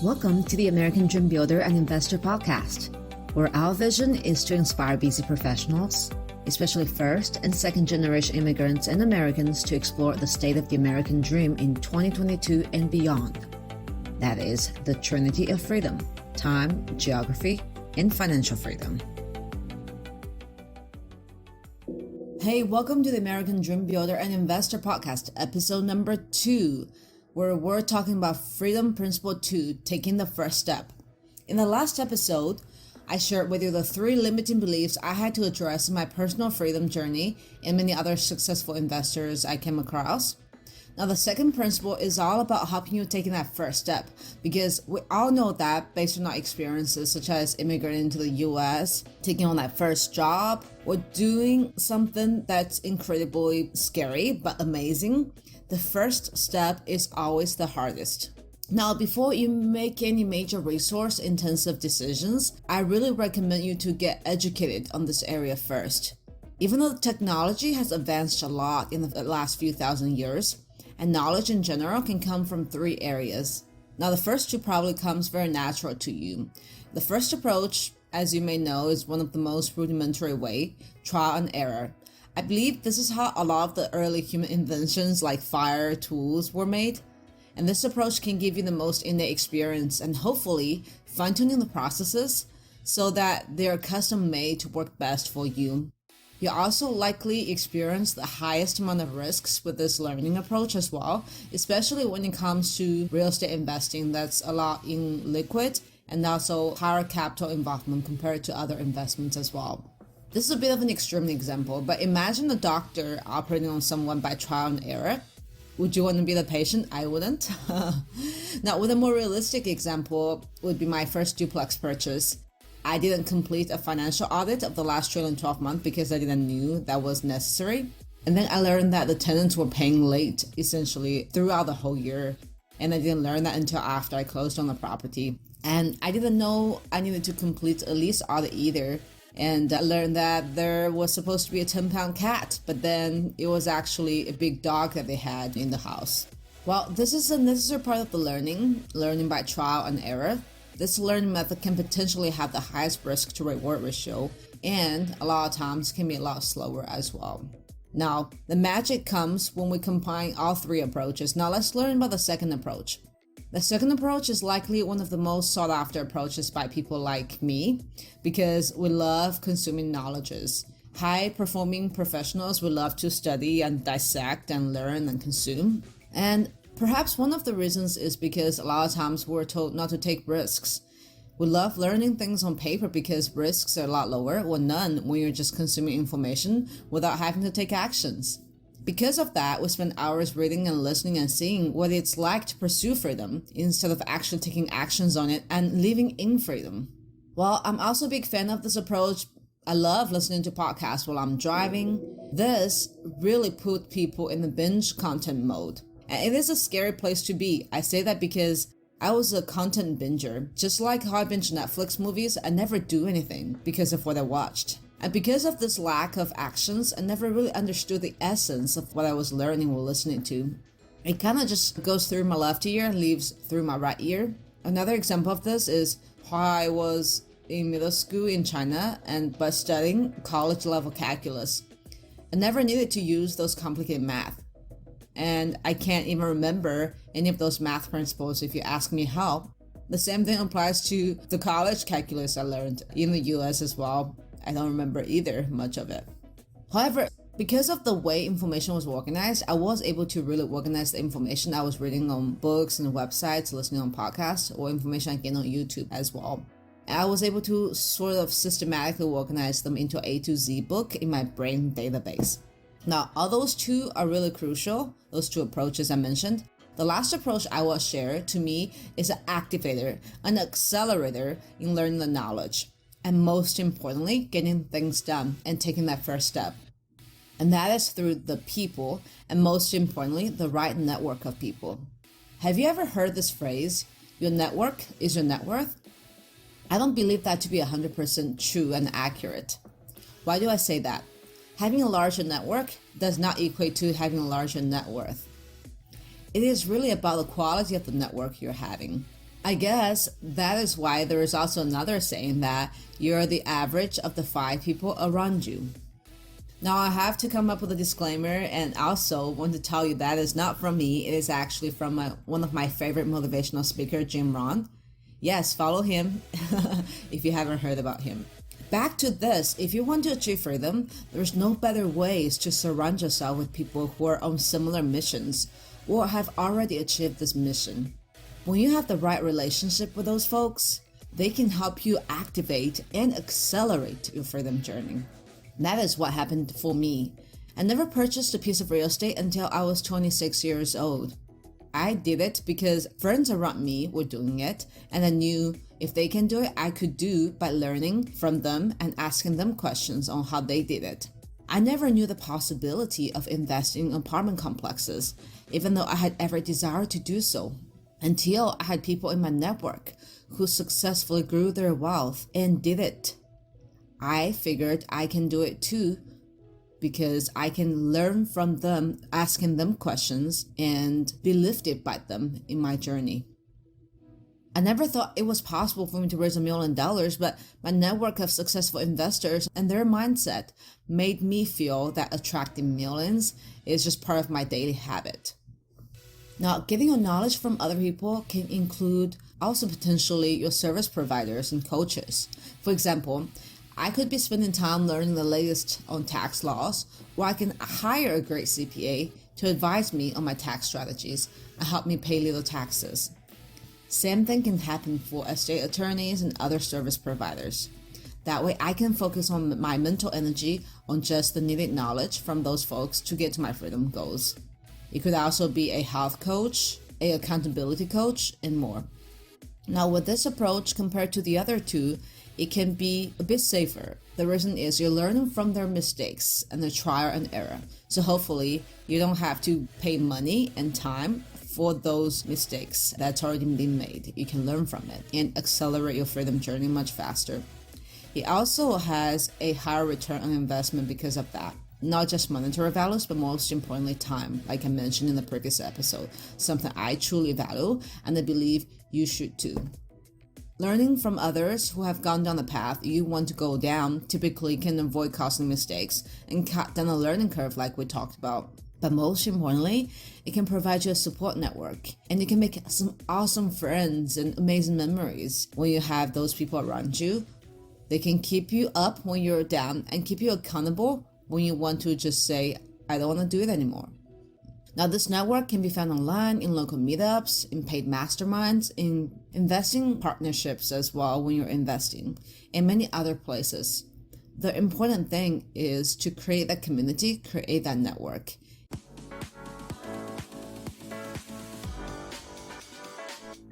Welcome to the American Dream Builder and Investor podcast, where our vision is to inspire busy professionals, especially first and second generation immigrants and Americans, to explore the state of the American dream in 2022 and beyond. That is the trinity of freedom: time, geography, and financial freedom. Hey, welcome to the American Dream Builder and Investor podcast, episode number 2. Where we're talking about Freedom Principle 2, taking the first step. In the last episode, I shared with you the 3 limiting beliefs I had to address in my personal freedom journey and many other successful investors I came across. Now, the second principle is all about helping you taking that first step, because we all know that based on our experiences, such as immigrating to the US, taking on that first job, or doing something that's incredibly scary but amazing, the first step is always the hardest. Now, before you make any major resource-intensive decisions, I really recommend you to get educated on this area first. Even though technology has advanced a lot in the last few thousand years, and knowledge in general can come from 3 areas. Now, the first 2 probably comes very natural to you. The first approach, as you may know, is one of the most rudimentary way, trial and error. I believe this is how a lot of the early human inventions like fire tools were made. And this approach can give you the most innate experience and hopefully fine-tuning the processes so that they're custom made to work best for you. You also likely experience the highest amount of risks with this learning approach as well, especially when it comes to real estate investing that's a lot in liquid and also higher capital involvement compared to other investments as well. This is a bit of an extreme example, but imagine a doctor operating on someone by trial and error. Would you want to be the patient? I wouldn't. Now, with a more realistic example would be my first duplex purchase. I didn't complete a financial audit of the last trailing 12 months because I didn't know that was necessary. And then I learned that the tenants were paying late essentially throughout the whole year. And I didn't learn that until after I closed on the property. And I didn't know I needed to complete a lease audit either. And I learned that there was supposed to be a 10-pound cat, but then it was actually a big dog that they had in the house. Well, this is a necessary part of the learning by trial and error. This learning method can potentially have the highest risk to reward ratio, and a lot of times can be a lot slower as well. Now, the magic comes when we combine all 3 approaches. Now let's learn about the second approach. The second approach is likely one of the most sought after approaches by people like me because we love consuming knowledges. High performing professionals will love to study and dissect and learn and consume. And perhaps one of the reasons is because a lot of times we're told not to take risks. We love learning things on paper because risks are a lot lower or none when you're just consuming information without having to take actions. Because of that, we spend hours reading and listening and seeing what it's like to pursue freedom instead of actually taking actions on it and living in freedom. Well, I'm also a big fan of this approach. I love listening to podcasts while I'm driving. This really put people in the binge content mode. And it is a scary place to be. I say that because I was a content binger. Just like how I binge Netflix movies, I never do anything because of what I watched. And because of this lack of actions, I never really understood the essence of what I was learning or listening to. It kind of just goes through my left ear and leaves through my right ear. Another example of this is how I was in middle school in China but studying college level calculus. I never needed to use those complicated math. And I can't even remember any of those math principles if you ask me how. The same thing applies to the college calculus I learned in the US as well. I don't remember either much of it. However, because of the way information was organized, I was able to really organize the information I was reading on books and websites, listening on podcasts, or information I gained on YouTube as well. And I was able to sort of systematically organize them into an A to Z book in my brain database. Now, all those 2 are really crucial, those 2 approaches I mentioned. The last approach I will share to me is an activator, an accelerator in learning the knowledge. And most importantly, getting things done and taking that first step. And that is through the people, and most importantly, the right network of people. Have you ever heard this phrase, your network is your net worth? I don't believe that to be 100% true and accurate. Why do I say that? Having a larger network does not equate to having a larger net worth. It is really about the quality of the network you're having. I guess that is why there is also another saying that you're the average of the 5 people around you. Now I have to come up with a disclaimer and also want to tell you that is not from me. It is actually from one of my favorite motivational speaker, Jim Rohn. Yes, follow him if you haven't heard about him. Back to this, if you want to achieve freedom, there's no better ways to surround yourself with people who are on similar missions or have already achieved this mission. When you have the right relationship with those folks, they can help you activate and accelerate your freedom journey. That is what happened for me. I never purchased a piece of real estate until I was 26 years old. I did it because friends around me were doing it, and I knew if they can do it, I could do by learning from them and asking them questions on how they did it. I never knew the possibility of investing in apartment complexes, even though I had every desire to do so, until I had people in my network who successfully grew their wealth and did it. I figured I can do it too because I can learn from them, asking them questions, and be lifted by them in my journey. I never thought it was possible for me to raise $1 million, but my network of successful investors and their mindset made me feel that attracting millions is just part of my daily habit. Now, getting your knowledge from other people can include also potentially your service providers and coaches. For example, I could be spending time learning the latest on tax laws, or I can hire a great CPA to advise me on my tax strategies and help me pay little taxes. Same thing can happen for estate attorneys and other service providers. That way I can focus on my mental energy on just the needed knowledge from those folks to get to my freedom goals. It could also be a health coach, an accountability coach, and more. Now with this approach compared to the other two, it can be a bit safer. The reason is you're learning from their mistakes and their trial and error. So hopefully you don't have to pay money and time for those mistakes that's already been made. You can learn from it and accelerate your freedom journey much faster. It also has a higher return on investment because of that. Not just monetary values, but most importantly time, like I mentioned in the previous episode. Something I truly value and I believe you should too. Learning from others who have gone down the path you want to go down typically can avoid causing mistakes and cut down the learning curve like we talked about. But most importantly, it can provide you a support network and you can make some awesome friends and amazing memories when you have those people around you. They can keep you up when you're down and keep you accountable when you want to just say, I don't want to do it anymore. Now, this network can be found online, in local meetups, in paid masterminds, in investing partnerships as well when you're investing, and many other places. The important thing is to create that community, create that network.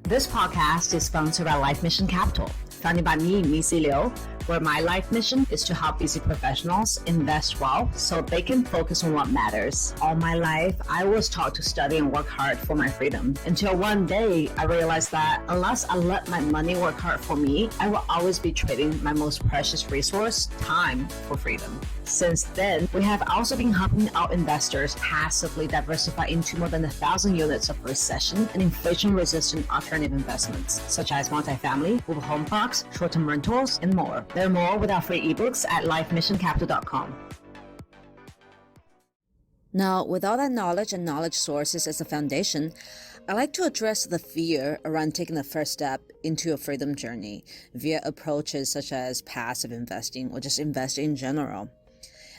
This podcast is sponsored by Life Mission Capital, founded by me, Micy Liu, where my life mission is to help busy professionals invest well so they can focus on what matters. All my life, I was taught to study and work hard for my freedom. Until one day, I realized that unless I let my money work hard for me, I will always be trading my most precious resource, time, for freedom. Since then, we have also been helping our investors passively diversify into more than 1,000 units of recession and inflation-resistant alternative investments, such as multifamily, mobile home parks, short-term rentals, and more. Learn more with our free ebooks at lifemissioncapital.com. Now, with all that knowledge and knowledge sources as a foundation, I like to address the fear around taking the first step into a freedom journey via approaches such as passive investing or just investing in general.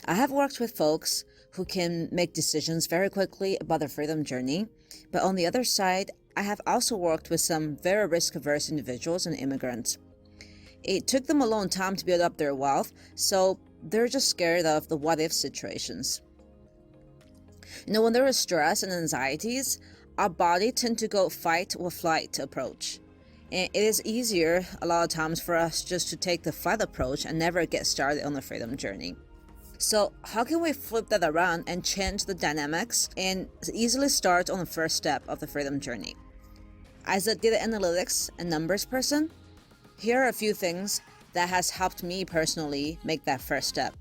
I have worked with folks who can make decisions very quickly about their freedom journey, but on the other side, I have also worked with some very risk-averse individuals and immigrants. It took them a long time to build up their wealth, so they're just scared of the what-if situations. When there is stress and anxieties, our body tend to go fight or flight approach. And it is easier a lot of times for us just to take the fight approach and never get started on the freedom journey. So how can we flip that around and change the dynamics and easily start on the first step of the freedom journey? As a data analytics and numbers person, here are a few things that has helped me personally make that first step.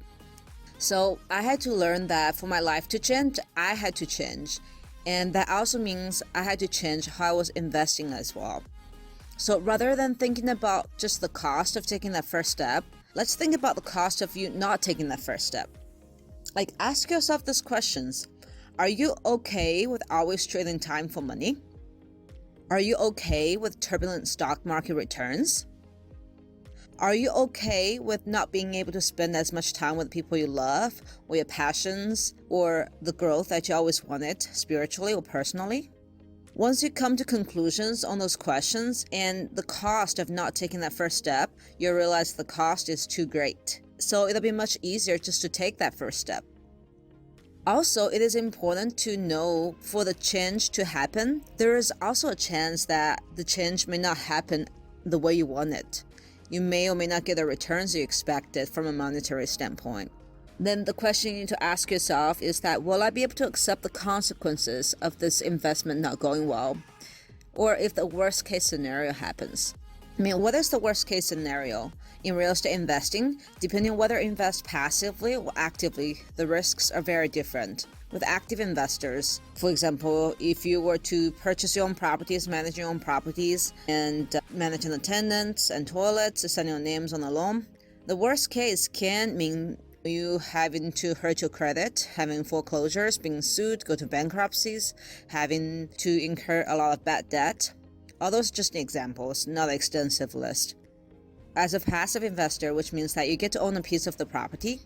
So I had to learn that for my life to change, I had to change. And that also means I had to change how I was investing as well. So rather than thinking about just the cost of taking that first step, let's think about the cost of you not taking that first step. Like, ask yourself these questions. Are you okay with always trading time for money? Are you okay with turbulent stock market returns? Are you okay with not being able to spend as much time with people you love, or your passions, or the growth that you always wanted, spiritually or personally? Once you come to conclusions on those questions and the cost of not taking that first step, you'll realize the cost is too great. So it'll be much easier just to take that first step. Also, it is important to know for the change to happen, there is also a chance that the change may not happen the way you want it. You may or may not get the returns you expected from a monetary standpoint. Then the question you need to ask yourself is that, will I be able to accept the consequences of this investment not going well? Or if the worst case scenario happens? I mean, what is the worst case scenario? In real estate investing, depending on whether you invest passively or actively, the risks are very different. With active investors, for example, if you were to purchase your own properties, manage your own properties, and managing the tenants and toilets, sending your names on a loan, the worst case can mean you having to hurt your credit, having foreclosures, being sued, go to bankruptcies, having to incur a lot of bad debt. All those just examples, not an extensive list. As a passive investor, which means that you get to own a piece of the property,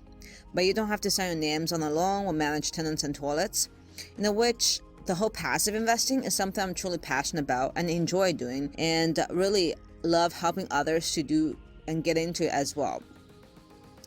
but you don't have to sign your names on a loan or manage tenants and toilets, in which the whole passive investing is something I'm truly passionate about and enjoy doing, and really love helping others to do and get into as well.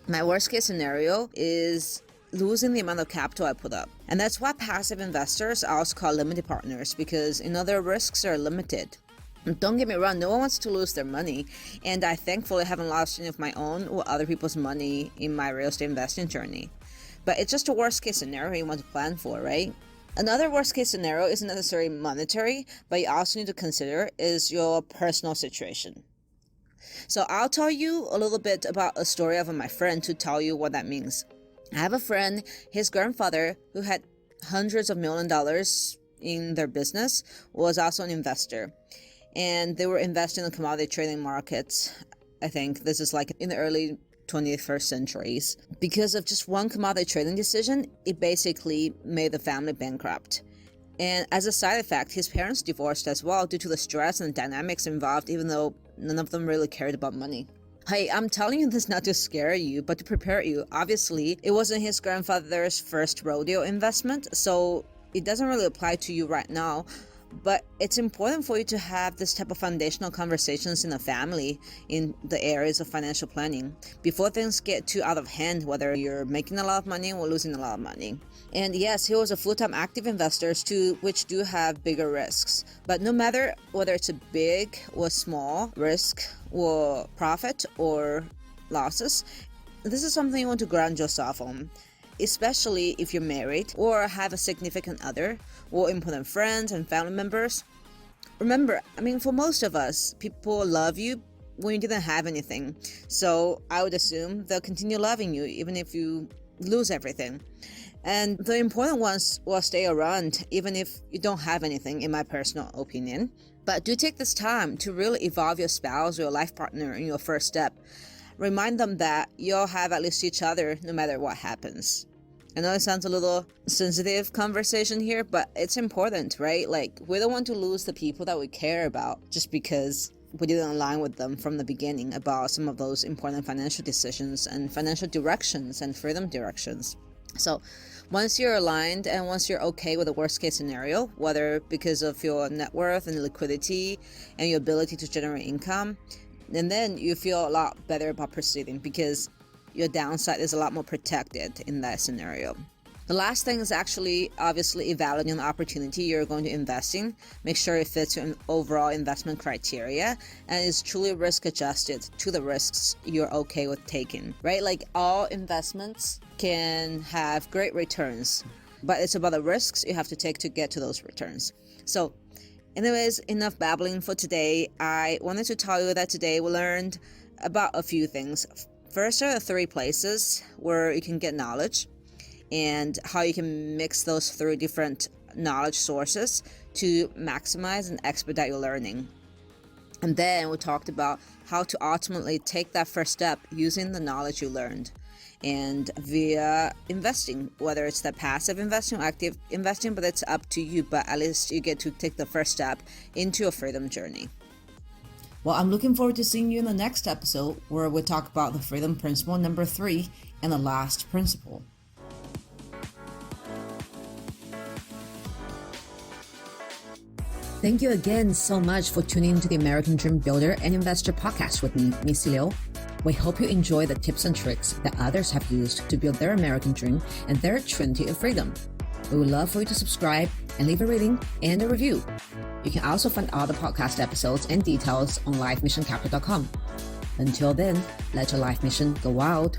My worst case scenario is losing the amount of capital I put up. And that's why passive investors are also called limited partners, because their risks are limited. And don't get me wrong, no one wants to lose their money. And I thankfully haven't lost any of my own or other people's money in my real estate investing journey. But it's just a worst case scenario you want to plan for, right? Another worst case scenario isn't necessarily monetary, but you also need to consider is your personal situation. So I'll tell you a little bit about a story of my friend to tell you what that means. I have a friend, his grandfather, who had hundreds of $1 million in their business, was also an investor. And they were investing in the commodity trading markets. I think this is like in the early 21st centuries. Because of just one commodity trading decision, it basically made the family bankrupt. And as a side effect, his parents divorced as well due to the stress and dynamics involved, even though none of them really cared about money. Hey, I'm telling you this not to scare you, but to prepare you. Obviously, it wasn't his grandfather's first rodeo investment, so it doesn't really apply to you right now. But it's important for you to have this type of foundational conversations in the family in the areas of financial planning before things get too out of hand, whether you're making a lot of money or losing a lot of money. And yes, he was a full-time active investor too, which do have bigger risks. But no matter whether it's a big or small risk or profit or losses, this is something you want to ground yourself on. Especially if you're married or have a significant other or important friends and family members. Remember, for most of us, people love you when you didn't have anything. So I would assume they'll continue loving you even if you lose everything. And the important ones will stay around even if you don't have anything, in my personal opinion. But do take this time to really evolve your spouse or your life partner in your first step. Remind them that you'll have at least each other no matter what happens. I know it sounds a little sensitive conversation here, but it's important, right? Like, we don't want to lose the people that we care about just because we didn't align with them from the beginning about some of those important financial decisions and financial directions and freedom directions. So once you're aligned and once you're okay with the worst case scenario, whether because of your net worth and liquidity and your ability to generate income, and then you feel a lot better about proceeding because your downside is a lot more protected in that scenario. The last thing is actually obviously evaluating the opportunity you're going to invest in. Make sure it fits your overall investment criteria and is truly risk adjusted to the risks you're okay with taking, right? Like, all investments can have great returns, but it's about the risks you have to take to get to those returns. So anyways, enough babbling for today. I wanted to tell you that today we learned about a few things. First are the 3 places where you can get knowledge and how you can mix those 3 different knowledge sources to maximize and expedite your learning. And then we talked about how to ultimately take that first step using the knowledge you learned and via investing, whether it's the passive investing or active investing, but it's up to you. But at least you get to take the first step into a freedom journey. Well, I'm looking forward to seeing you in the next episode where we talk about the freedom principle number 3 and the last principle. Thank you again so much for tuning into the American Dream Builder and Investor podcast with me, Micy Liu. We hope you enjoy the tips and tricks that others have used to build their American dream and their trinity of freedom. We would love for you to subscribe and leave a rating and a review. You can also find all the podcast episodes and details on lifemissioncapital.com. Until then, let your life mission go wild.